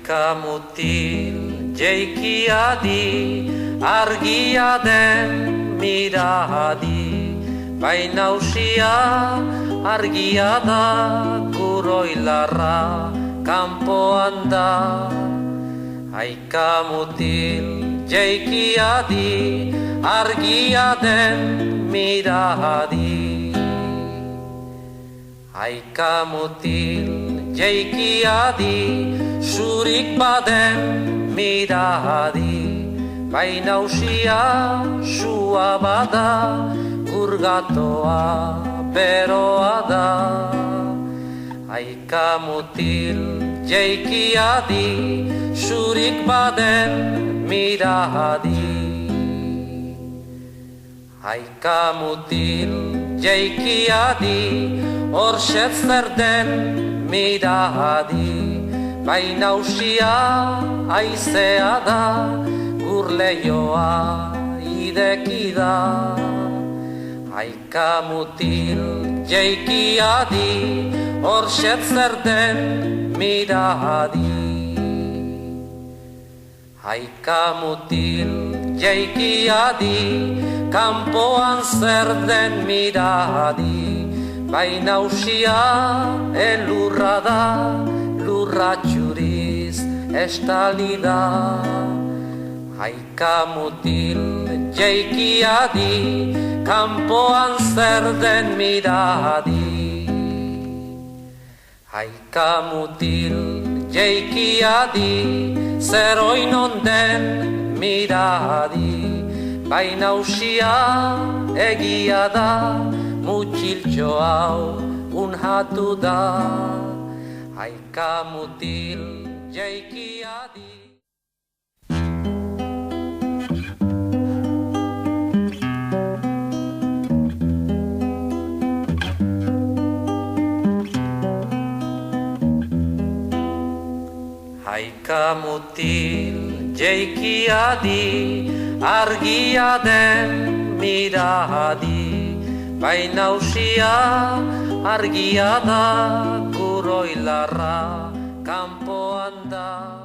Haika mutil jeikiadi, argia den miradi, baina usia argia da, guroilarra kanpoan da. Haika mutil jeikiadi, argia den miradi. Haika mutil jeikiadi, zurik baden miradi, baina usia sua bada, urgatoa beroa da. Haika mutil jeikiadi, zurik baden miradi. Haika mutil jeikiadi, horxet zer den miradi, baina usia aizea da, gurleioa ideki da. Haika mutil jeikiadi, horxet zer den miradi. Haika mutil jeikiadi, kanpoan zer den miradi, baina usia elurra da, lurra txuriz estali da. Haika mutil jeikiadi, kanpoan zer den miradi. Haika mutil jeikiadi, zer oinon den miradi, baina usia egia da, mutxiltxo hau unhatu da. Haika mutil jeikiadi. Haika mutil jeikiadi, argia den miradi, baina usia argia da, guroilarra kanpoan da.